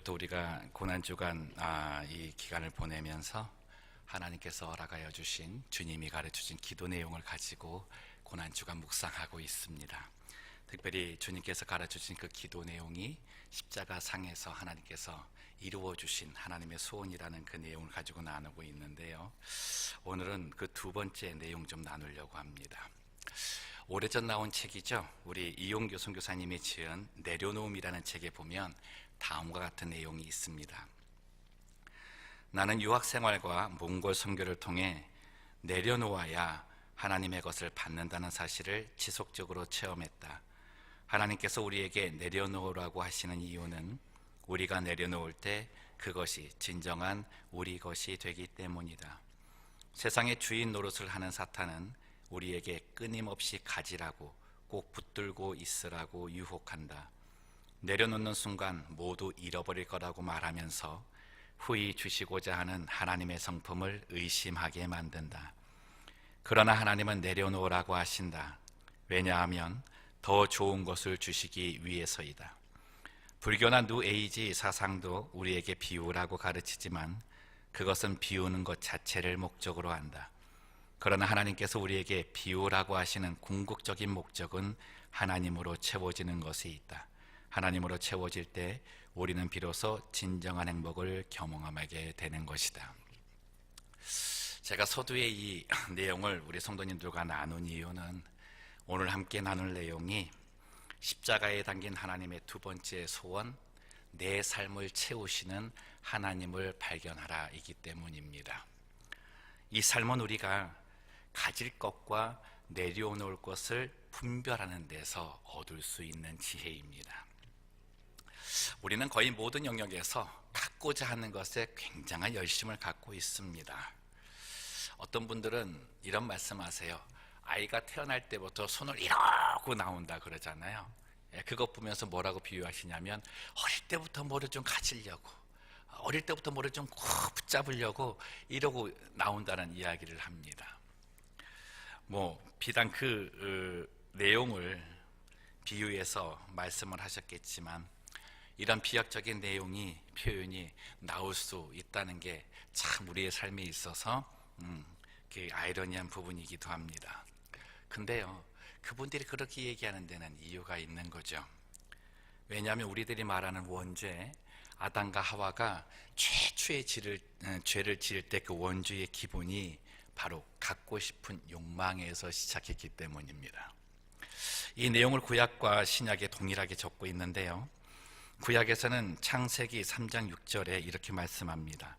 어제부터 우리가 고난주간 이 기간을 보내면서 하나님께서 허락하여 주신, 주님이 가르쳐준 기도 내용을 가지고 고난주간 묵상하고 있습니다. 특별히 주님께서 가르쳐주신 그 기도 내용이 십자가 상에서 하나님께서 이루어 주신 하나님의 소원이라는 그 내용을 가지고 나누고 있는데요, 오늘은 그 두 번째 내용 좀 나누려고 합니다. 오래전 나온 책이죠. 우리 이용교 선교사님이 지은 내려놓음이라는 책에 보면 다음과 같은 내용이 있습니다. 나는 유학생활과 몽골 선교를 통해 내려놓아야 하나님의 것을 받는다는 사실을 지속적으로 체험했다. 하나님께서 우리에게 내려놓으라고 하시는 이유는 우리가 내려놓을 때 그것이 진정한 우리 것이 되기 때문이다. 세상의 주인 노릇을 하는 사탄은 우리에게 끊임없이 가지라고, 꼭 붙들고 있으라고 유혹한다. 내려놓는 순간 모두 잃어버릴 거라고 말하면서 후히 주시고자 하는 하나님의 성품을 의심하게 만든다. 그러나 하나님은 내려놓으라고 하신다. 왜냐하면 더 좋은 것을 주시기 위해서이다. 불교나 뉴에이지 사상도 우리에게 비우라고 가르치지만 그것은 비우는 것 자체를 목적으로 한다. 그러나 하나님께서 우리에게 비우라고 하시는 궁극적인 목적은 하나님으로 채워지는 것이 있다. 하나님으로 채워질 때 우리는 비로소 진정한 행복을 경험하게 되는 것이다. 제가 서두에 이 내용을 우리 성도님들과 나눈 이유는 오늘 함께 나눌 내용이 십자가에 담긴 하나님의 두 번째 소원, 내 삶을 채우시는 하나님을 발견하라 이기 때문입니다. 이 삶은 우리가 가질 것과 내려놓을 것을 분별하는 데서 얻을 수 있는 지혜입니다. 우리는 거의 모든 영역에서 갖고자 하는 것에 굉장한 열심을 갖고 있습니다. 어떤 분들은 이런 말씀하세요. 아이가 태어날 때부터 손을 이러고 나온다 그러잖아요. 그것 보면서 뭐라고 비유하시냐면 어릴 때부터 뭐를 좀 가지려고, 어릴 때부터 뭐를 좀 꼭 붙잡으려고 이러고 나온다는 이야기를 합니다. 비단 그 내용을 비유해서 말씀을 하셨겠지만 이런 비약적인 내용이, 표현이 나올 수 있다는 게 참 우리의 삶에 있어서 그 아이러니한 부분이기도 합니다. 근데요, 그분들이 그렇게 얘기하는 데는 이유가 있는 거죠. 왜냐하면 우리들이 말하는 원죄, 아담과 하와가 최초의 죄를 지을 때 그 원죄의 기본이 바로 갖고 싶은 욕망에서 시작했기 때문입니다. 이 내용을 구약과 신약에 동일하게 적고 있는데요, 구약에서는 창세기 3장 6절에 이렇게 말씀합니다.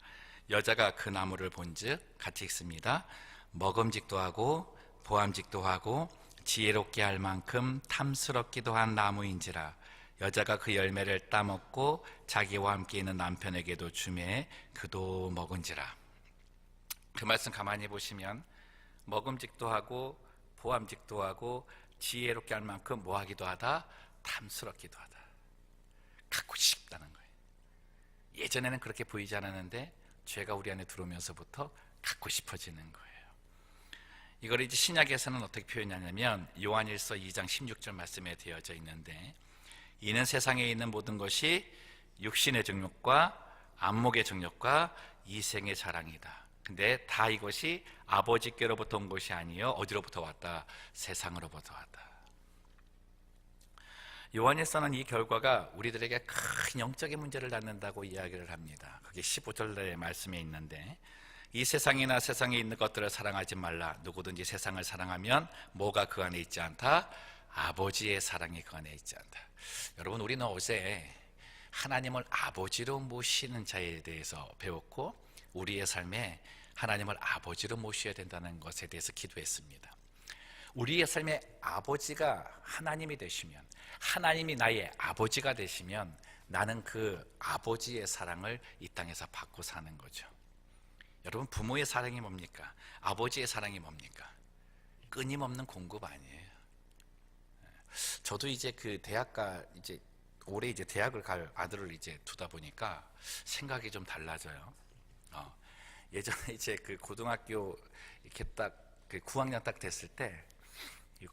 여자가 그 나무를 본즉, 같이 읽습니다. 먹음직도 하고 보암직도 하고 지혜롭게 할 만큼 탐스럽기도 한 나무인지라. 여자가 그 열매를 따먹고 자기와 함께 있는 남편에게도 주매 그도 먹은지라. 그 말씀 가만히 보시면 먹음직도 하고 보암직도 하고 지혜롭게 할 만큼 뭐하기도 하다? 탐스럽기도 하다. 갖고 싶다는 거예요. 예전에는 그렇게 보이지 않았는데 죄가 우리 안에 들어오면서부터 갖고 싶어지는 거예요. 이걸 이제 신약에서는 어떻게 표현하냐면 요한일서 2장 16절 말씀에 되어져 있는데, 이는 세상에 있는 모든 것이 육신의 정욕과 안목의 정욕과 이생의 자랑이다. 근데 다 이것이 아버지께로부터 온 것이 아니요 어디로부터 왔다? 세상으로부터 왔다. 요한일서는 이 결과가 우리들에게 큰 영적인 문제를 낳는다고 이야기를 합니다. 그게 15절의 말씀에 있는데, 이 세상이나 세상에 있는 것들을 사랑하지 말라. 누구든지 세상을 사랑하면 뭐가 그 안에 있지 않다? 아버지의 사랑이 그 안에 있지 않다. 여러분, 우리는 어제 하나님을 아버지로 모시는 자에 대해서 배웠고 우리의 삶에 하나님을 아버지로 모셔야 된다는 것에 대해서 기도했습니다. 우리의 삶에 아버지가 하나님이 되시면, 하나님이 나의 아버지가 되시면 나는 그 아버지의 사랑을 이 땅에서 받고 사는 거죠. 여러분, 부모의 사랑이 뭡니까? 아버지의 사랑이 뭡니까? 끊임없는 공급 아니에요. 저도 이제 그 대학가 이제 올해 이제 대학을 갈 아들을 이제 두다 보니까 생각이 좀 달라져요. 예전에 이제 그 고등학교 이렇게 딱 그 9학년 딱 됐을 때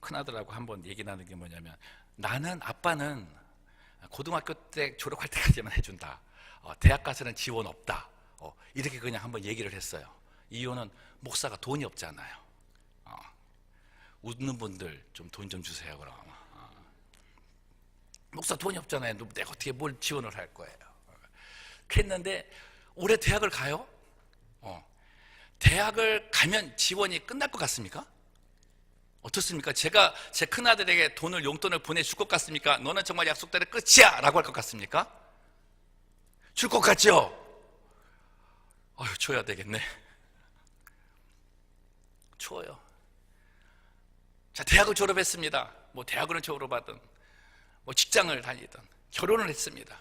큰 아들하고 한번 얘기 나눈 게 뭐냐면, 나는 아빠는 고등학교 때 졸업할 때까지만 해준다. 대학 가서는 지원 없다. 이렇게 그냥 한번 얘기를 했어요. 이유는 목사가 돈이 없잖아요. 웃는 분들 좀 돈 좀 주세요. 그럼 목사 돈이 없잖아요. 내가 어떻게 뭘 지원을 할 거예요. 그랬는데 올해 대학을 가요? 대학을 가면 지원이 끝날 것 같습니까? 어떻습니까? 제가 제 큰아들에게 용돈을 보내줄 것 같습니까? 너는 정말 약속대로 끝이야! 라고 할 것 같습니까? 줄 것 같죠? 줘야 되겠네. 줘요. 자, 대학을 졸업했습니다. 뭐 대학을 졸업하든 뭐 직장을 다니든 결혼을 했습니다.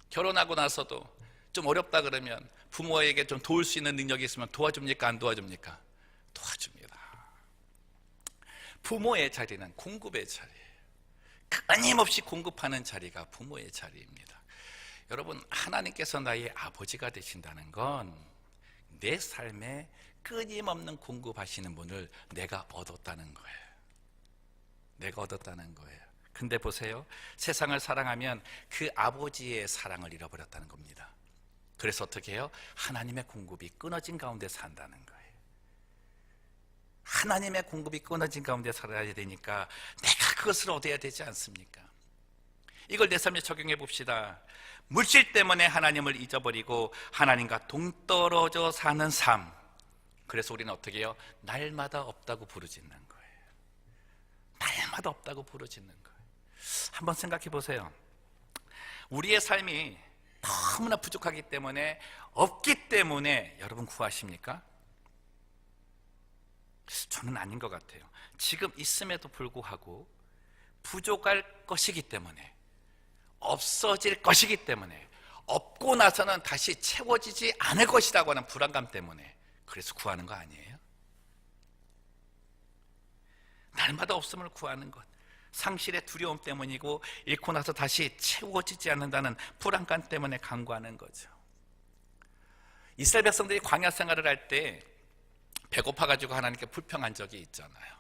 결혼하고 나서도 좀 어렵다 그러면 부모에게 좀 도울 수 있는 능력이 있으면 도와줍니까? 안 도와줍니까? 도와줍니다. 부모의 자리는 공급의 자리예요. 끊임없이 공급하는 자리가 부모의 자리입니다. 여러분, 하나님께서 나의 아버지가 되신다는 건 내 삶에 끊임없는 공급하시는 분을 내가 얻었다는 거예요. 내가 얻었다는 거예요. 근데 보세요. 세상을 사랑하면 그 아버지의 사랑을 잃어버렸다는 겁니다. 그래서 어떻게 해요? 하나님의 공급이 끊어진 가운데 산다는 거예요. 하나님의 공급이 끊어진 가운데 살아야 되니까 내가 그것을 얻어야 되지 않습니까? 이걸 내 삶에 적용해 봅시다. 물질 때문에 하나님을 잊어버리고 하나님과 동떨어져 사는 삶. 그래서 우리는 어떻게 해요? 날마다 없다고 부르짖는 거예요. 날마다 없다고 부르짖는 거예요. 한번 생각해 보세요. 우리의 삶이 너무나 부족하기 때문에, 없기 때문에 여러분 구하십니까? 저는 아닌 것 같아요. 지금 있음에도 불구하고 부족할 것이기 때문에, 없어질 것이기 때문에, 없고 나서는 다시 채워지지 않을 것이라고 하는 불안감 때문에 그래서 구하는 거 아니에요? 날마다 없음을 구하는 것, 상실의 두려움 때문이고 잃고 나서 다시 채워지지 않는다는 불안감 때문에 간구하는 거죠. 이스라엘 백성들이 광야 생활을 할 때 배고파가지고 하나님께 불평한 적이 있잖아요.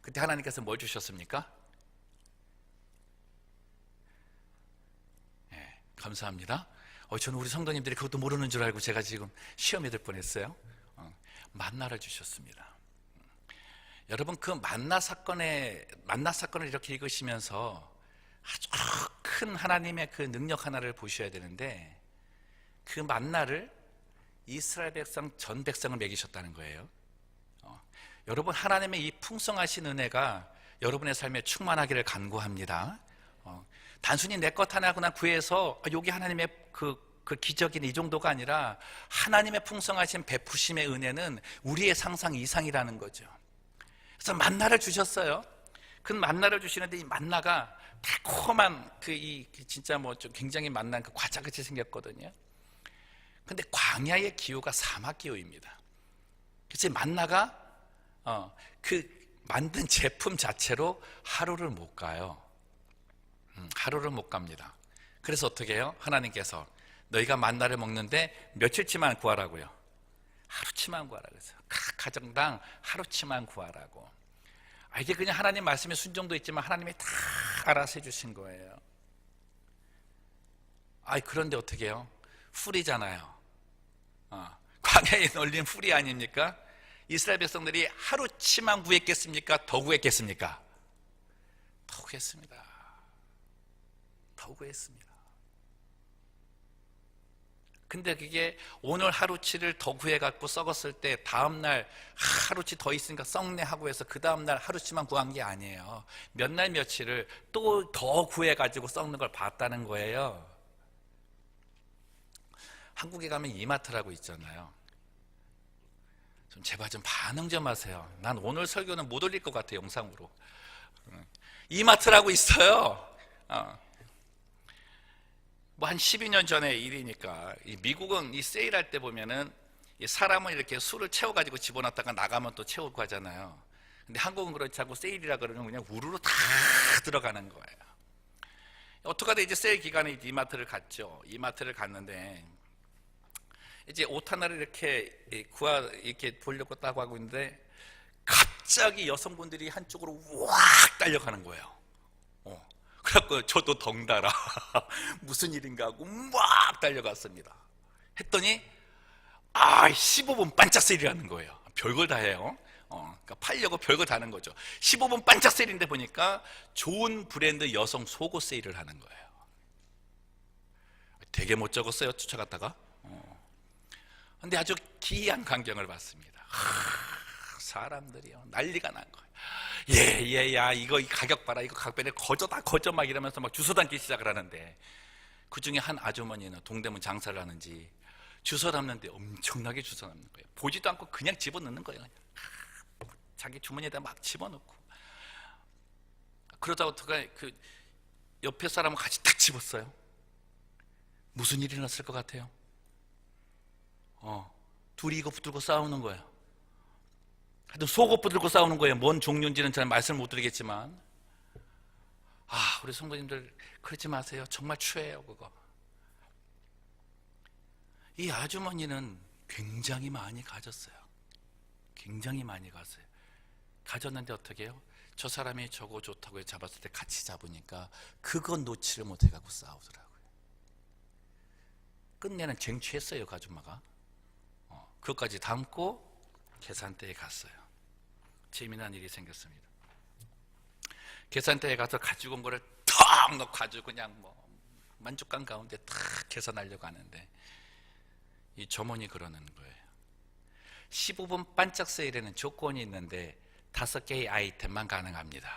그때 하나님께서 뭘 주셨습니까? 네, 감사합니다. 저는 우리 성도님들이 그것도 모르는 줄 알고 제가 지금 시험에 들 뻔했어요. 만나를 주셨습니다. 여러분, 그 만나 사건을 이렇게 읽으시면서 아주 큰 하나님의 그 능력 하나를 보셔야 되는데, 그 만나를 이스라엘 백성 전 백성을 먹이셨다는 거예요. 여러분, 하나님의 이 풍성하신 은혜가 여러분의 삶에 충만하기를 간구합니다. 단순히 내 것 하나 구해서 여기 하나님의 그 기적인 이 정도가 아니라 하나님의 풍성하신 베푸심의 은혜는 우리의 상상 이상이라는 거죠. 그래서 만나를 주셨어요. 그 만나를 주시는데 이 만나가 달콤한 진짜 뭐 좀 굉장히 맛난 그 과자같이 생겼거든요. 근데 광야의 기후가 사막 기후입니다. 그래서 만나가 그 만든 제품 자체로 하루를 못 가요. 하루를 못 갑니다. 그래서 어떻게 해요? 하나님께서 너희가 만나를 먹는데 며칠치만 구하라고요. 하루치만 구하라고 했어요. 각 가정당 하루치만 구하라고. 이게 그냥 하나님 말씀에 순종도 있지만 하나님이 다 알아서 해주신 거예요. 그런데 어떻게 해요? 풀이잖아요. 광야에 널린 풀이 아닙니까? 이스라엘 백성들이 하루치만 구했겠습니까? 더 구했겠습니까? 더 구했습니다. 더 구했습니다. 근데 그게 오늘 하루치를 더 구해갖고 썩었을 때 다음날 하루치 더 있으니까 썩네 하고 해서 그 다음날 하루치만 구한 게 아니에요. 몇 날 며칠을 또 더 구해가지고 썩는 걸 봤다는 거예요. 한국에 가면 이마트라고 있잖아요. 좀 제발 좀 반응 좀 하세요. 난 오늘 설교는 못 올릴 것 같아요, 영상으로. 이마트라고 있어요. 뭐 한 12년 전의 일이니까. 미국은 이 세일할 때 보면은 사람은 이렇게 술을 채워가지고 집어넣었다가 나가면 또 채우고 가잖아요. 근데 한국은 그렇지 않고 세일이라 그러면 그냥 우르르 다 들어가는 거예요. 어떡하다 이제 세일 기간에 이마트를 갔죠. 이마트를 갔는데 이제 옷 하나를 이렇게 보려고 따고 하고 있는데 갑자기 여성분들이 한쪽으로 확 달려가는 거예요. 저도 덩달아 무슨 일인가 하고 막 달려갔습니다. 했더니 15분 반짝 세일이라는 거예요. 별걸 다 해요. 그러니까 팔려고 별걸 다 하는 거죠. 15분 반짝 세일인데 보니까 좋은 브랜드 여성 속옷 세일을 하는 거예요. 되게 못 적었어요, 쫓아갔다가. 근데 아주 기이한 광경을 봤습니다. 사람들이요, 난리가 난 거예요. 야, 이거 이 가격 봐라, 이거 가격 거저다 거저 막 이러면서 막 주워 담기 시작을 하는데, 그 중에 한 아주머니는 동대문 장사를 하는지 주워 담는데 엄청나게 주워 담는 거예요. 보지도 않고 그냥 집어넣는 거예요. 자기 주머니에다 막 집어넣고. 그러다 어떡해, 그 옆에 사람은 같이 딱 집었어요. 무슨 일이 났을 것 같아요? 둘이 이거 붙들고 싸우는 거예요. 하여튼 속옷 붙들고 싸우는 거예요. 뭔 종류인지는 잘 말씀을 못 드리겠지만, 우리 성도님들 그러지 마세요. 정말 추해요, 그거. 이 아주머니는 굉장히 많이 가졌어요. 굉장히 많이 갔어요. 가졌는데 어떻게 해요? 저 사람이 저거 좋다고 잡았을 때 같이 잡으니까 그건 놓지를 못해갖고 싸우더라고요. 끝내는 쟁취했어요, 그 아줌마가. 그것까지 담고 계산대에 갔어요. 재미난 일이 생겼습니다. 계산대에 가서 가지고 온 거를 턱 넣고 아주 그냥 만족감 가운데 탁 계산하려고 하는데, 이 점원이 그러는 거예요. 15분 반짝 세일에는 조건이 있는데 5개의 아이템만 가능합니다.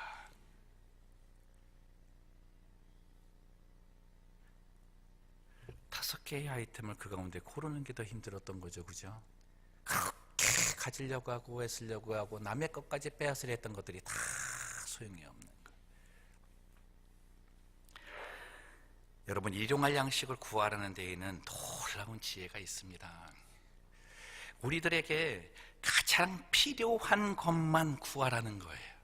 다섯 개의 아이템을 그 가운데 고르는 게 더 힘들었던 거죠, 그죠? 그렇게 가지려고 하고 애쓰려고 하고 남의 것까지 빼앗으려 했던 것들이 다 소용이 없는 거예요. 여러분, 일용할 양식을 구하라는 데에는 놀라운 지혜가 있습니다. 우리들에게 가장 필요한 것만 구하라는 거예요.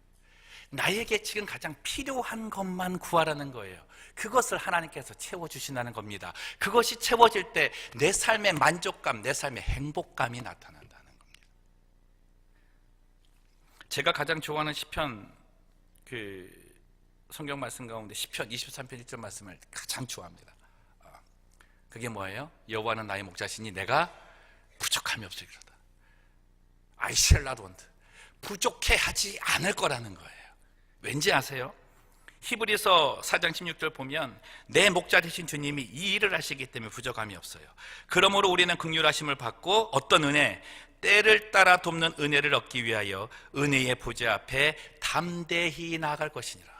나에게 지금 가장 필요한 것만 구하라는 거예요. 그것을 하나님께서 채워주신다는 겁니다. 그것이 채워질 때 내 삶의 만족감, 내 삶의 행복감이 나타난다는 겁니다. 제가 가장 좋아하는 시편, 성경 말씀 가운데 시편 23편 1절 말씀을 가장 좋아합니다. 그게 뭐예요? 여호와는 나의 목자시니 내가 부족함이 없으리로다. I shall not want. 부족해 하지 않을 거라는 거예요. 왠지 아세요? 히브리서 4장 16절 보면 내 목자 되신 주님이 이 일을 하시기 때문에 부족함이 없어요. 그러므로 우리는 긍휼하심을 받고 어떤 은혜, 때를 따라 돕는 은혜를 얻기 위하여 은혜의 보좌 앞에 담대히 나아갈 것이니라.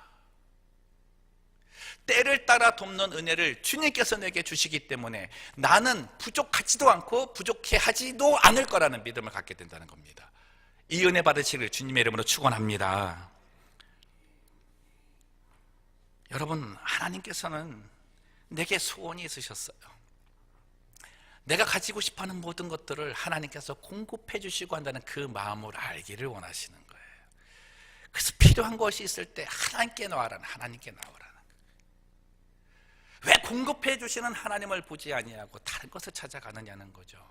때를 따라 돕는 은혜를 주님께서 내게 주시기 때문에 나는 부족하지도 않고 부족해 하지도 않을 거라는 믿음을 갖게 된다는 겁니다. 이 은혜 받으시기를 주님의 이름으로 축원합니다. 여러분, 하나님께서는 내게 소원이 있으셨어요. 내가 가지고 싶어하는 모든 것들을 하나님께서 공급해 주시고 한다는 그 마음을 알기를 원하시는 거예요. 그래서 필요한 것이 있을 때 하나님께 나와라는, 하나님께 나오라는 거예요. 왜 공급해 주시는 하나님을 보지 아니하고 다른 것을 찾아가느냐는 거죠.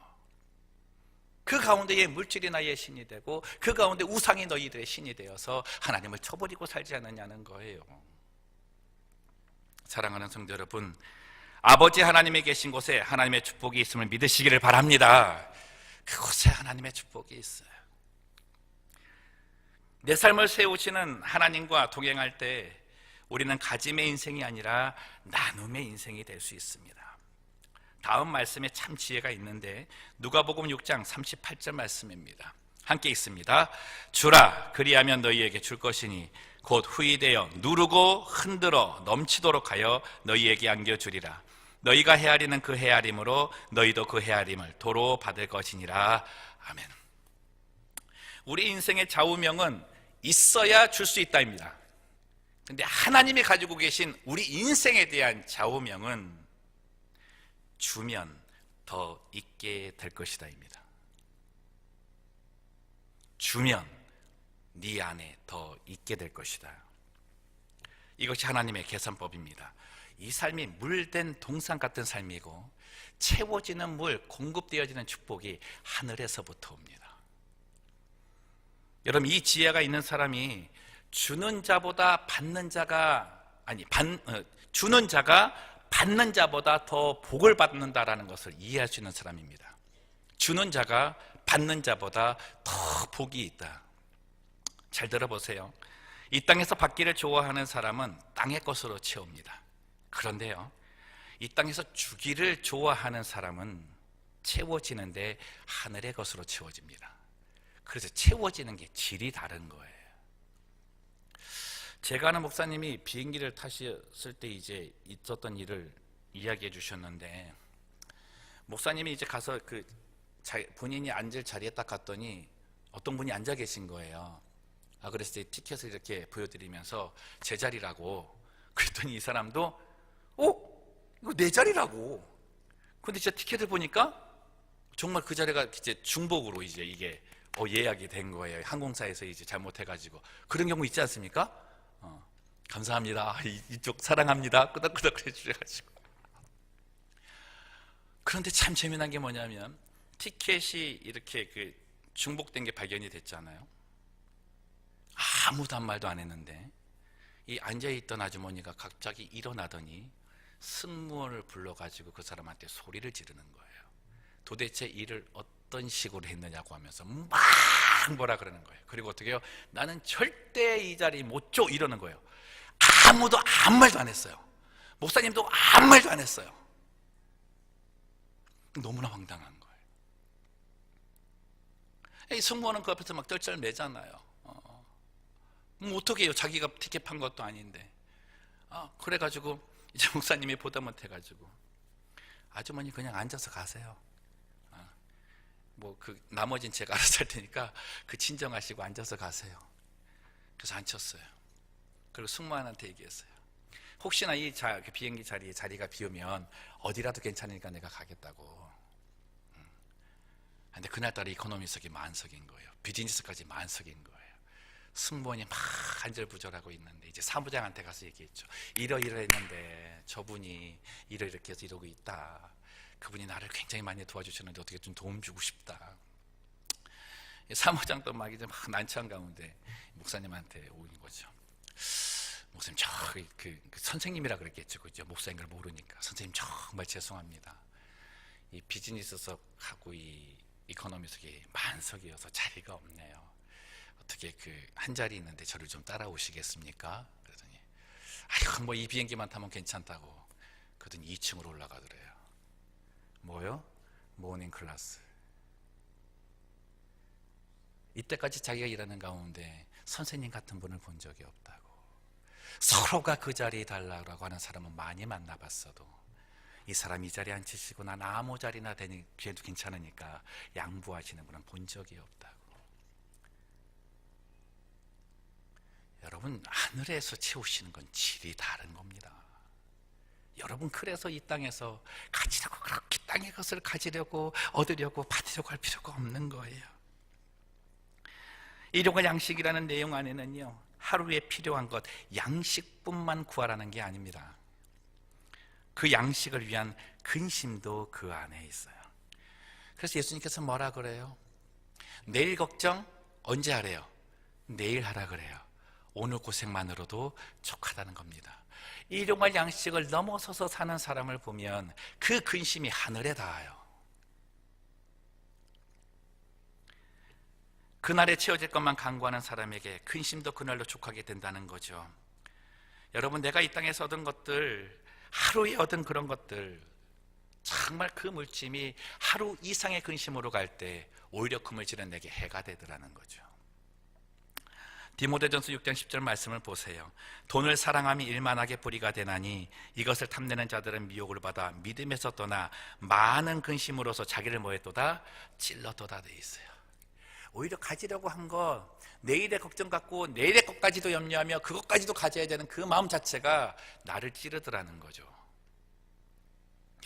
그 가운데에 물질이 나의 신이 되고 그 가운데 우상이 너희들의 신이 되어서 하나님을 쳐버리고 살지 않느냐는 거예요. 사랑하는 성도 여러분, 아버지 하나님이 계신 곳에 하나님의 축복이 있음을 믿으시기를 바랍니다. 그곳에 하나님의 축복이 있어요. 내 삶을 세우시는 하나님과 동행할 때 우리는 가짐의 인생이 아니라 나눔의 인생이 될 수 있습니다. 다음 말씀에 참 지혜가 있는데 누가복음 6장 38절 말씀입니다. 함께 있습니다. 주라, 그리하면 너희에게 줄 것이니 곧 후이되어 누르고 흔들어 넘치도록 하여 너희에게 안겨주리라. 너희가 헤아리는 그 헤아림으로 너희도 그 헤아림을 도로 받을 것이니라. 아멘. 우리 인생의 좌우명은 있어야 줄 수 있다입니다. 근데 하나님이 가지고 계신 우리 인생에 대한 좌우명은 주면 더 있게 될 것이다입니다. 주면 네 안에 더 있게 될 것이다. 이것이 하나님의 계산법입니다. 이 삶이 물된 동산 같은 삶이고 채워지는 물, 공급되어지는 축복이 하늘에서부터 옵니다. 여러분, 이 지혜가 있는 사람이 주는 자보다 받는 자가 주는 자가 받는 자보다 더 복을 받는다라는 것을 이해할 수 있는 사람입니다. 주는 자가 받는 자보다 더 복이 있다. 잘 들어보세요. 이 땅에서 받기를 좋아하는 사람은 땅의 것으로 채웁니다. 그런데요, 이 땅에서 주기를 좋아하는 사람은 채워지는데 하늘의 것으로 채워집니다. 그래서 채워지는 게 질이 다른 거예요. 제가 아는 목사님이 비행기를 타셨을 때 이제 있었던 일을 이야기해 주셨는데, 목사님이 이제 가서 본인이 앉을 자리에 딱 갔더니 어떤 분이 앉아 계신 거예요. 그래서 이제 티켓을 이렇게 보여드리면서 제 자리라고. 그랬더니 이 사람도 이거 내 자리라고. 근데 진짜 티켓을 보니까 정말 그 자리가 이제 중복으로 이제 이게 예약이 된 거예요. 항공사에서 이제 잘못해가지고. 그런 경우 있지 않습니까? 감사합니다. 이쪽 사랑합니다. 끄덕끄덕 해주셔가지고. 그런데 참 재미난 게 뭐냐면, 티켓이 이렇게 중복된 게 발견이 됐잖아요. 아무도 한 말도 안 했는데 이 앉아있던 아주머니가 갑자기 일어나더니 승무원을 불러가지고 그 사람한테 소리를 지르는 거예요. 도대체 일을 어떤 식으로 했느냐고 하면서 막 뭐라 그러는 거예요. 그리고 어떻게 해요? 나는 절대 이 자리 못 줘, 이러는 거예요. 아무도 아무 말도 안 했어요. 목사님도 아무 말도 안 했어요. 너무나 황당한 거예요. 이 승무원은 그 앞에서 막 쩔쩔매잖아요. 뭐 어떻게 해요? 자기가 티켓 판 것도 아닌데. 그래가지고 이제 목사님이 보다 못해가지고, 아주머니 그냥 앉아서 가세요. 나머진 제가 알아서 할 테니까 진정하시고 앉아서 가세요. 그래서 앉혔어요. 그리고 승무원한테 얘기했어요. 혹시나 비행기 자리가 비우면 어디라도 괜찮으니까 내가 가겠다고. 근데 그날따라 이코노미석이 만석인 거예요. 비즈니스까지 만석인 거예요. 승무원이 막 안절부절하고 있는데 이제 사무장한테 가서 얘기했죠. 이러이러했는데 저분이 이렇게 해서 이러고 있다. 그분이 나를 굉장히 많이 도와주셨는데 어떻게 좀 도움 주고 싶다. 사무장도 막 이제 막 난처한 가운데 목사님한테 오는 거죠. 목사님, 선생님이라 그랬겠죠. 그죠? 목사인 걸 모르니까. 선생님, 정말 죄송합니다. 이 비즈니스석하고 이 이코노미석이 만석이어서 자리가 없네요. 어떻게 한 자리 있는데 저를 좀 따라오시겠습니까? 그러더니 뭐 이 비행기만 타면 괜찮다고. 그러더니 2층으로 올라가더래요. 뭐요? 모닝 클래스. 이때까지 자기가 일하는 가운데 선생님 같은 분을 본 적이 없다고. 서로가 그 자리에 달라고 하는 사람은 많이 만나봤어도 이 사람 이 자리에 앉히시고 난 아무 자리나 되니 걔도 괜찮으니까 양보하시는 분은 본 적이 없다고. 여러분, 하늘에서 채우시는 건 질이 다른 겁니다. 여러분, 그래서 이 땅에서 가지려고, 그렇게 땅의 것을 가지려고 얻으려고 받으려고 할 필요가 없는 거예요. 일용할 양식이라는 내용 안에는요, 하루에 필요한 것 양식뿐만 구하라는 게 아닙니다. 그 양식을 위한 근심도 그 안에 있어요. 그래서 예수님께서 뭐라 그래요? 내일 걱정 언제 하래요? 내일 하라 그래요. 오늘 고생만으로도 족하다는 겁니다. 일용할 양식을 넘어서서 사는 사람을 보면 그 근심이 하늘에 닿아요. 그날에 채워질 것만 간구하는 사람에게 근심도 그날로 족하게 된다는 거죠. 여러분, 내가 이 땅에서 얻은 것들, 하루에 얻은 그런 것들, 정말 그 물짐이 하루 이상의 근심으로 갈 때 오히려 그 물질은 내게 해가 되더라는 거죠. 디모데전서 6장 10절 말씀을 보세요. 돈을 사랑함이 일만하게 불의가 되나니 이것을 탐내는 자들은 미혹을 받아 믿음에서 떠나 많은 근심으로서 자기를 뭐했도다? 찔렀도다 돼 있어요. 오히려 가지려고 한 거, 내일의 걱정 갖고 내일의 것까지도 염려하며 그것까지도 가져야 되는 그 마음 자체가 나를 찌르더라는 거죠.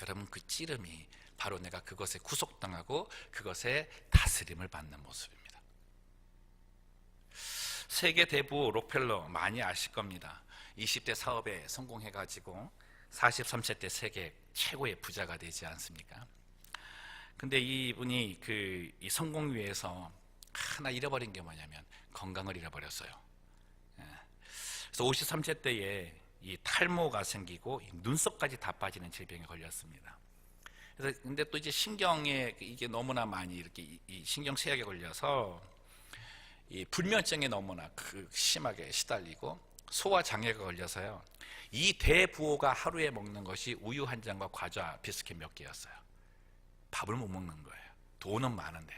여러분, 그 찌름이 바로 내가 그것에 구속당하고 그것에 다스림을 받는 모습입니다. 세계 대부 록펠러 많이 아실 겁니다. 20대 사업에 성공해가지고 43세 때 세계 최고의 부자가 되지 않습니까? 근데 이분이 이 성공 위에서 하나 잃어버린 게 뭐냐면 건강을 잃어버렸어요. 그래서 53세 때에 이 탈모가 생기고 이 눈썹까지 다 빠지는 질병에 걸렸습니다. 그래서 근데 또 이제 신경에 이게 너무나 많이 이렇게 이 신경 쇠약에 걸려서 이 불면증에 너무나 심하게 시달리고 소화 장애가 걸려서요. 이 대부호가 하루에 먹는 것이 우유 한 잔과 과자 비스킷 몇 개였어요. 밥을 못 먹는 거예요. 돈은 많은데.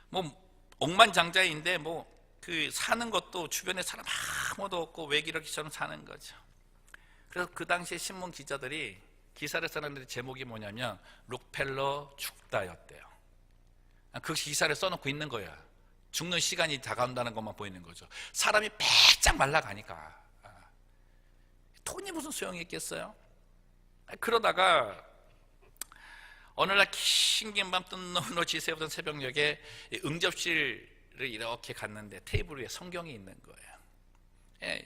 뭐 억만장자인데 뭐 그 사는 것도 주변에 사람 아무도 없고 외기러기처럼 사는 거죠. 그래서 그 당시에 신문 기자들이 기사를 써놨는데 제목이 뭐냐면 록펠러 죽다였대요. 그 기사를 써놓고 있는 거야. 죽는 시간이 다가온다는 것만 보이는 거죠. 사람이 빼짝 말라가니까 돈이 무슨 소용이 있겠어요? 그러다가 어느 날 긴 밤 뜬노노 지새우던 새벽녘에 응접실을 이렇게 갔는데 테이블 위에 성경이 있는 거예요.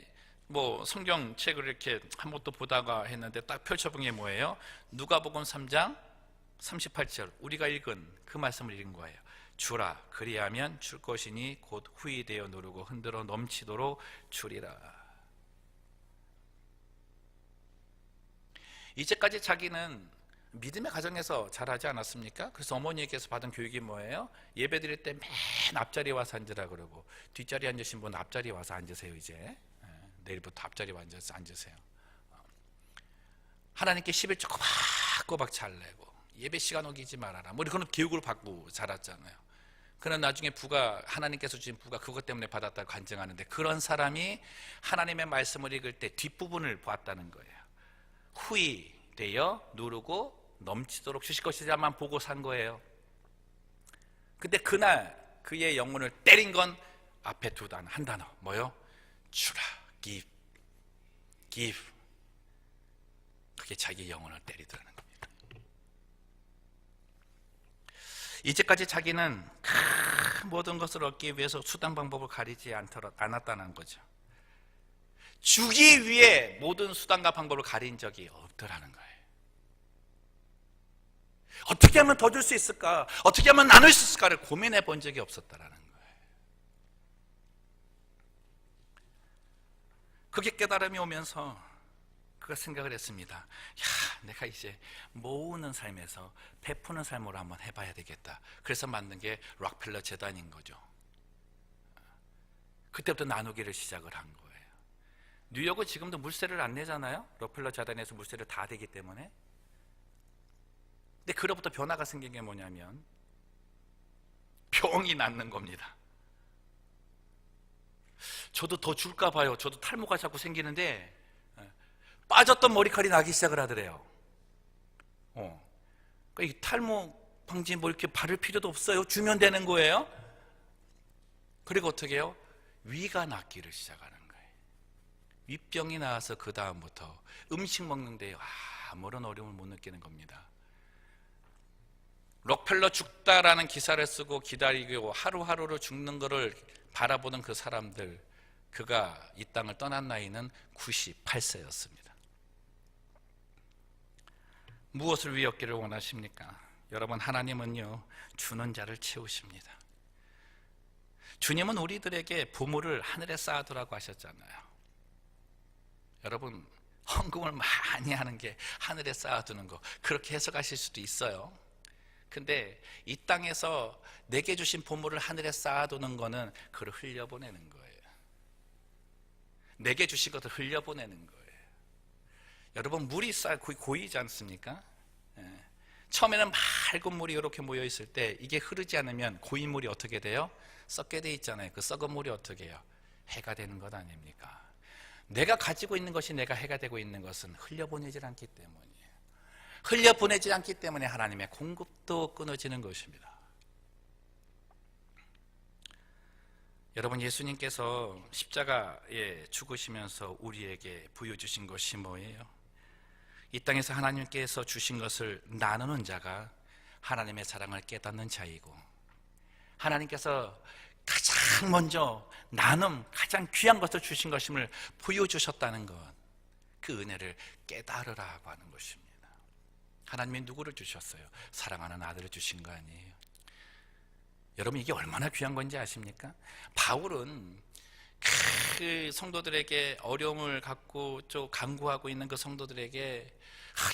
뭐 성경책을 이렇게 한 번도 보다가 했는데 딱 펼쳐본 게 뭐예요? 누가복음 3장 38절 우리가 읽은 그 말씀을 읽은 거예요. 주라 그리하면 줄 것이니 곧 후히 되어 누르고 흔들어 넘치도록 주리라. 이제까지 자기는 믿음의 가정에서 자라지 않았습니까? 그래서 어머니에게서 받은 교육이 뭐예요? 예배 드릴 때 맨 앞자리에 와서 앉으라 그러고 뒷자리에 앉으신 분은 앞자리에 와서 앉으세요. 이제 내일부터 앞자리에 앉아서 앉으세요. 하나님께 11조 꼬박꼬박 잘 내고 예배 시간 어기지 말아라. 뭐 그런 교육을 받고 자랐잖아요. 그러나 나중에 부가 하나님께서 주신 부가 그것 때문에 받았다고 간증하는데 그런 사람이 하나님의 말씀을 읽을 때 뒷부분을 보았다는 거예요. 후히 되어 누르고 넘치도록 주실 것이라만 보고 산 거예요. 근데 그날 그의 영혼을 때린 건 앞에 한 단어 뭐요? 주라, give, give. 그게 자기 영혼을 때리더라는 겁니다. 이제까지 자기는 모든 것을 얻기 위해서 수단 방법을 가리지 않았다는 거죠. 주기 위해 모든 수단과 방법을 가린 적이 없더라는 거예요. 어떻게 하면 더 줄 수 있을까? 어떻게 하면 나눌 수 있을까를 고민해 본 적이 없었다라는 거예요. 그게 깨달음이 오면서 그가 생각을 했습니다. 야, 내가 이제 모으는 삶에서 베푸는 삶으로 한번 해봐야 되겠다. 그래서 만든 게 록펠러 재단인 거죠. 그때부터 나누기를 시작을 한 거예요. 뉴욕은 지금도 물세를 안 내잖아요. 록펠러 재단에서 물세를 다 내기 때문에. 근데 그로부터 변화가 생긴 게 뭐냐면 병이 낫는 겁니다. 저도 더 줄까 봐요. 저도 탈모가 자꾸 생기는데 빠졌던 머리카락이 나기 시작을 하더래요. 그러니까 이 탈모 방지 뭐 이렇게 바를 필요도 없어요. 주면 되는 거예요. 그리고 어떻게 해요? 위가 낫기를 시작하는 거예요. 윗병이 나와서 그 다음부터 음식 먹는데 아무런 어려움을 못 느끼는 겁니다. 록펠러 죽다라는 기사를 쓰고 기다리고 하루하루로 죽는 것을 바라보는 그 사람들, 그가 이 땅을 떠난 나이는 98세였습니다. 무엇을 위해 얻기를 원하십니까? 여러분, 하나님은요 주는 자를 채우십니다. 주님은 우리들에게 보물을 하늘에 쌓아두라고 하셨잖아요. 여러분, 헌금을 많이 하는 게 하늘에 쌓아두는 거, 그렇게 해석하실 수도 있어요. 근데 이 땅에서 내게 주신 보물을 하늘에 쌓아두는 거는 그걸 흘려보내는 거예요. 내게 주신 것을 흘려보내는 거예요. 여러분, 물이 고이지 않습니까? 처음에는 맑은 물이 이렇게 모여 있을 때 이게 흐르지 않으면 고인 물이 어떻게 돼요? 썩게 돼 있잖아요. 그 썩은 물이 어떻게 해요? 해가 되는 것 아닙니까? 내가 가지고 있는 것이 내가 해가 되고 있는 것은 흘려보내질 않기 때문이에요. 흘려보내지 않기 때문에 하나님의 공급도 끊어지는 것입니다. 여러분, 예수님께서 십자가에 죽으시면서 우리에게 부여주신 것이 뭐예요? 이 땅에서 하나님께서 주신 것을 나누는 자가 하나님의 사랑을 깨닫는 자이고, 하나님께서 가장 먼저 가장 귀한 것을 주신 것임을 보여주셨다는 것, 그 은혜를 깨달으라고 하는 것입니다. 하나님이 누구를 주셨어요? 사랑하는 아들을 주신 거 아니에요? 여러분, 이게 얼마나 귀한 건지 아십니까? 바울은 그 성도들에게 어려움을 갖고 좀 간구하고 있는 그 성도들에게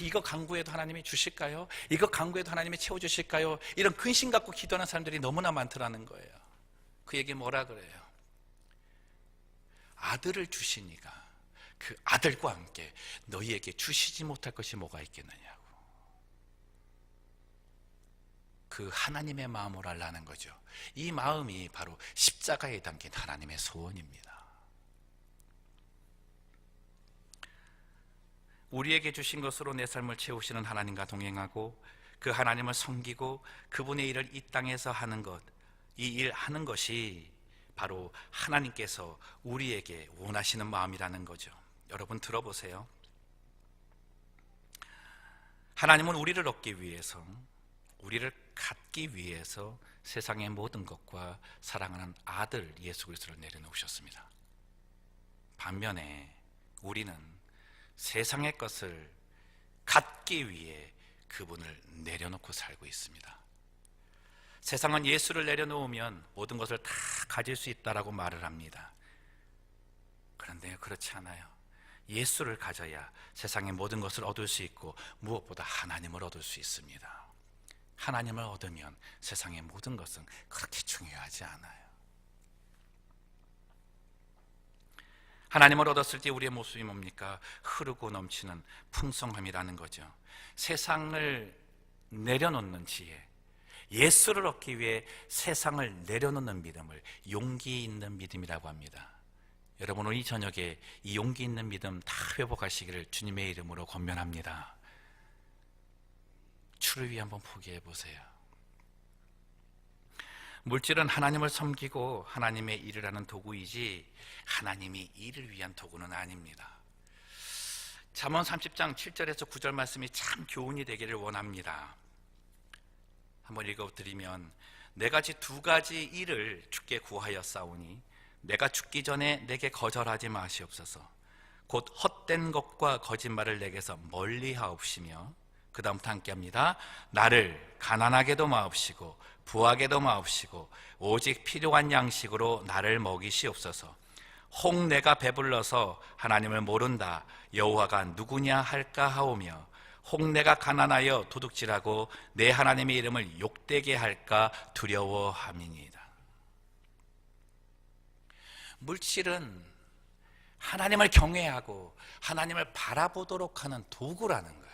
이거 간구해도 하나님이 주실까요? 이거 간구해도 하나님이 채워주실까요? 이런 근심 갖고 기도하는 사람들이 너무나 많더라는 거예요. 그에게 뭐라 그래요? 아들을 주시니가 그 아들과 함께 너희에게 주시지 못할 것이 뭐가 있겠느냐고. 그 하나님의 마음을 알라는 거죠. 이 마음이 바로 십자가에 담긴 하나님의 소원입니다. 우리에게 주신 것으로 내 삶을 채우시는 하나님과 동행하고 그 하나님을 섬기고 그분의 일을 이 땅에서 하는 것, 이 일 하는 것이 바로 하나님께서 우리에게 원하시는 마음이라는 거죠. 여러분 들어보세요. 하나님은 우리를 얻기 위해서, 우리를 갖기 위해서 세상의 모든 것과 사랑하는 아들 예수 그리스도를 내려놓으셨습니다. 반면에 우리는 세상의 것을 갖기 위해 그분을 내려놓고 살고 있습니다. 세상은 예수를 내려놓으면 모든 것을 다 가질 수 있다라고 말을 합니다. 그런데 그렇지 않아요. 예수를 가져야 세상의 모든 것을 얻을 수 있고 무엇보다 하나님을 얻을 수 있습니다. 하나님을 얻으면 세상의 모든 것은 그렇게 중요하지 않아요. 하나님을 얻었을 때 우리의 모습이 뭡니까? 흐르고 넘치는 풍성함이라는 거죠. 세상을 내려놓는 지혜, 예수를 얻기 위해 세상을 내려놓는 믿음을 용기 있는 믿음이라고 합니다. 여러분 오늘 이 저녁에 이 용기 있는 믿음 다 회복하시기를 주님의 이름으로 권면합니다. 주를 위해 한번 포기해 보세요. 물질은 하나님을 섬기고 하나님의 일을 하는 도구이지 하나님이 일을 위한 도구는 아닙니다. 잠언 30장 7절에서 9절 말씀이 참 교훈이 되기를 원합니다. 한번 읽어드리면 내가 두 가지 일을 주께 구하였사오니 내가 죽기 전에 내게 거절하지 마시옵소서. 곧 헛된 것과 거짓말을 내게서 멀리하옵시며, 그 다음부터 함께 합니다. 나를 가난하게도 마옵시고 부하게도 마옵시고 오직 필요한 양식으로 나를 먹이시옵소서. 혹 내가 배불러서 하나님을 모른다 여호와가 누구냐 할까 하오며, 혹 내가 가난하여 도둑질하고 내 하나님의 이름을 욕되게 할까 두려워함이니이다. 물질은 하나님을 경외하고 하나님을 바라보도록 하는 도구라는 거예요.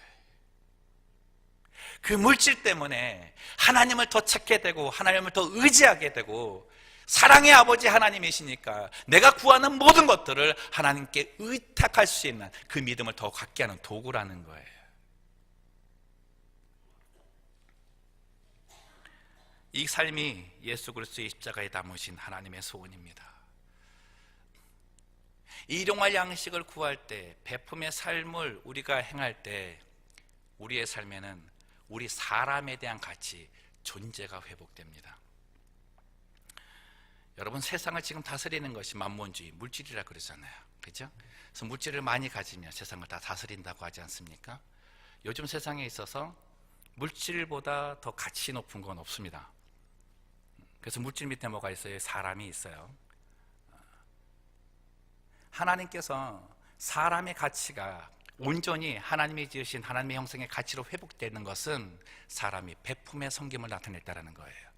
그 물질 때문에 하나님을 더 찾게 되고 하나님을 더 의지하게 되고, 사랑의 아버지 하나님이시니까 내가 구하는 모든 것들을 하나님께 의탁할 수 있는 그 믿음을 더 갖게 하는 도구라는 거예요. 이 삶이 예수 그리스도의 십자가에 담으신 하나님의 소원입니다. 일용할 양식을 구할 때, 베품의 삶을 우리가 행할 때 우리의 삶에는 우리 사람에 대한 가치, 존재가 회복됩니다. 여러분 세상을 지금 다스리는 것이 만몬주의, 물질이라 그러잖아요. 그렇죠? 그래서 물질을 많이 가지면 세상을 다 다스린다고 하지 않습니까? 요즘 세상에 있어서 물질보다 더 가치 높은 건 없습니다. 그래서 물질 밑에 뭐가 있어요? 사람이 있어요. 하나님께서 사람의 가치가 온전히 하나님이 지으신 하나님의 형상의 가치로 회복되는 것은 사람이 베품의 섬김을 나타냈다는 거예요.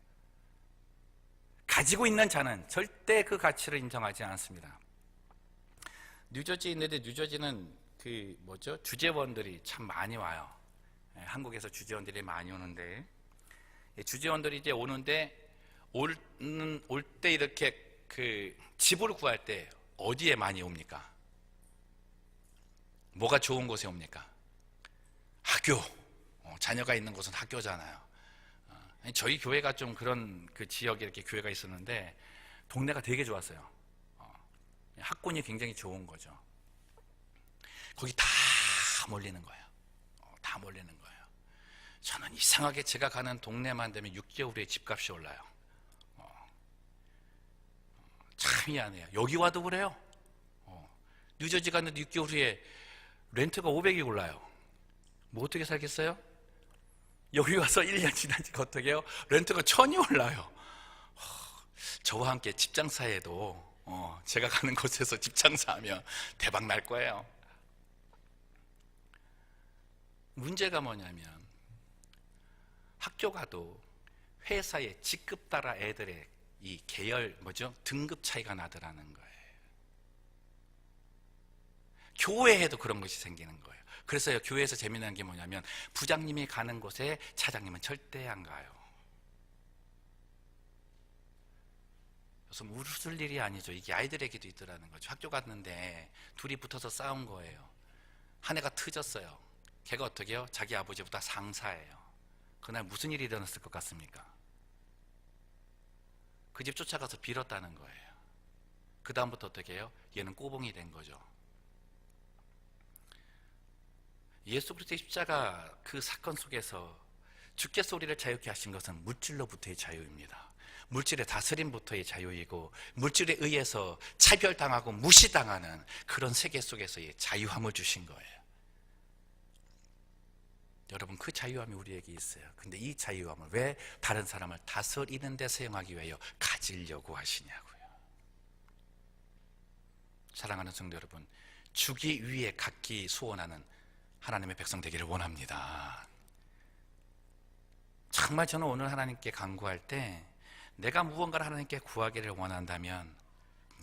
가지고 있는 자는 절대 그 가치를 인정하지 않습니다. 뉴저지에 있는데 뉴저지는 주재원들이 참 많이 와요. 한국에서 주재원들이 많이 오는데, 주재원들이 이제 오는데 올 때 이렇게 집을 구할 때 어디에 많이 옵니까? 뭐가 좋은 곳에 옵니까? 학교. 자녀가 있는 곳은 학교잖아요. 저희 교회가 좀 그런 지역에 이렇게 교회가 있었는데 동네가 되게 좋았어요. 학군이 굉장히 좋은 거죠. 거기 다 몰리는 거예요. 다 몰리는 거예요. 저는 이상하게 제가 가는 동네만 되면 6개월 후에 집값이 올라요. 참 미안해요. 여기 와도 그래요. 뉴저지 갔는데 6개월 후에 렌트가 500이 올라요. 뭐 어떻게 살겠어요? 여기 와서 1년 지나니까 어떻게 해요? 렌트가 1000이 올라요. 저와 함께 집장 사이에도 제가 가는 곳에서 집 장사하면 대박 날 거예요. 문제가 뭐냐면 학교 가도 회사의 직급 따라 애들의 이 계열 등급 차이가 나더라는 거예요. 교회에도 그런 것이 생기는 거예요. 그래서 교회에서 재미난 게 뭐냐면 부장님이 가는 곳에 차장님은 절대 안 가요. 그래서 웃을 일이 아니죠. 이게 아이들에게도 있더라는 거죠. 학교 갔는데 둘이 붙어서 싸운 거예요. 한 애가 트졌어요. 걔가 어떻게 해요? 자기 아버지보다 상사예요. 그날 무슨 일이 일어났을 것 같습니까? 그 집 쫓아가서 빌었다는 거예요. 그 다음부터 어떻게 해요? 얘는 꼬봉이 된 거죠. 예수 그리스도의 십자가 그 사건 속에서 주께서 우리를 자유케 하신 것은 물질로부터의 자유입니다. 물질의 다스림부터의 자유이고 물질에 의해서 차별당하고 무시당하는 그런 세계 속에서의 자유함을 주신 거예요. 여러분, 그 자유함이 우리에게 있어요. 근데 이 자유함을 왜 다른 사람을 다스리는 데 사용하기 위하여 가지려고 하시냐고요. 사랑하는 성도 여러분, 주기 위해 갖기 소원하는 하나님의 백성 되기를 원합니다. 정말 저는 오늘 하나님께 간구할 때 내가 무언가를 하나님께 구하기를 원한다면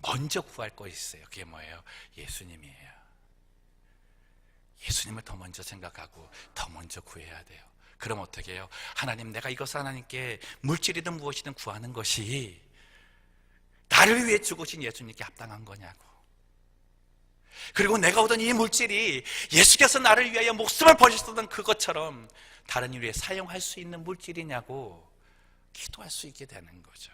먼저 구할 것이 있어요. 그게 뭐예요? 예수님이에요. 예수님을 더 먼저 생각하고 더 먼저 구해야 돼요. 그럼 어떻게 해요? 하나님, 내가 이것을 하나님께 물질이든 무엇이든 구하는 것이 나를 위해 죽으신 예수님께 합당한 거냐고. 그리고 내가 얻은 이 물질이 예수께서 나를 위하여 목숨을 버리셨던 그것처럼 다른 일 위해 사용할 수 있는 물질이냐고 기도할 수 있게 되는 거죠.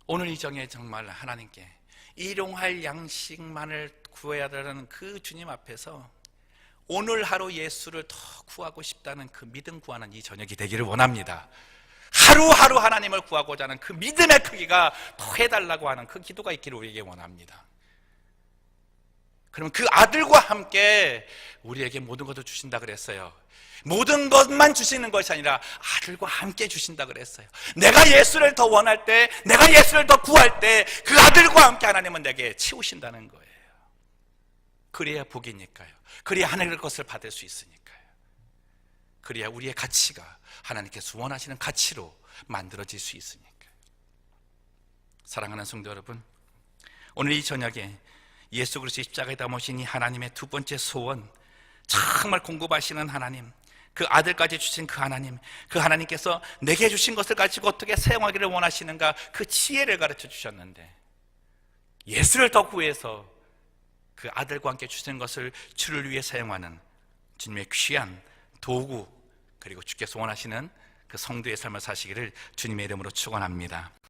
오늘 이 정에 정말 하나님께 일용할 양식만을 구해야 되는 그 주님 앞에서 오늘 하루 예수를 더 구하고 싶다는 그 믿음 구하는 이 저녁이 되기를 원합니다. 하루하루 하나님을 구하고자 하는 그 믿음의 크기가 더 해달라고 하는 그 기도가 있기를 우리에게 원합니다. 그럼 그 아들과 함께 우리에게 모든 것을 주신다 그랬어요. 모든 것만 주시는 것이 아니라 아들과 함께 주신다 그랬어요. 내가 예수를 더 원할 때, 내가 예수를 더 구할 때 그 아들과 함께 하나님은 내게 채우신다는 거예요. 그래야 복이니까요. 그래야 하늘의 것을 받을 수 있으니까요. 그래야 우리의 가치가 하나님께서 원하시는 가치로 만들어질 수 있으니까요. 사랑하는 성도 여러분, 오늘 이 저녁에 예수 그리스도의 십자가에 담으신 이 하나님의 두 번째 소원, 정말 공급하시는 하나님, 그 아들까지 주신 그 하나님, 그 하나님께서 내게 주신 것을 가지고 어떻게 사용하기를 원하시는가, 그 지혜를 가르쳐 주셨는데 예수를 더 구해서 그 아들과 함께 주신 것을 주를 위해 사용하는 주님의 귀한 도구, 그리고 주께서 원하시는 그 성도의 삶을 사시기를 주님의 이름으로 축원합니다.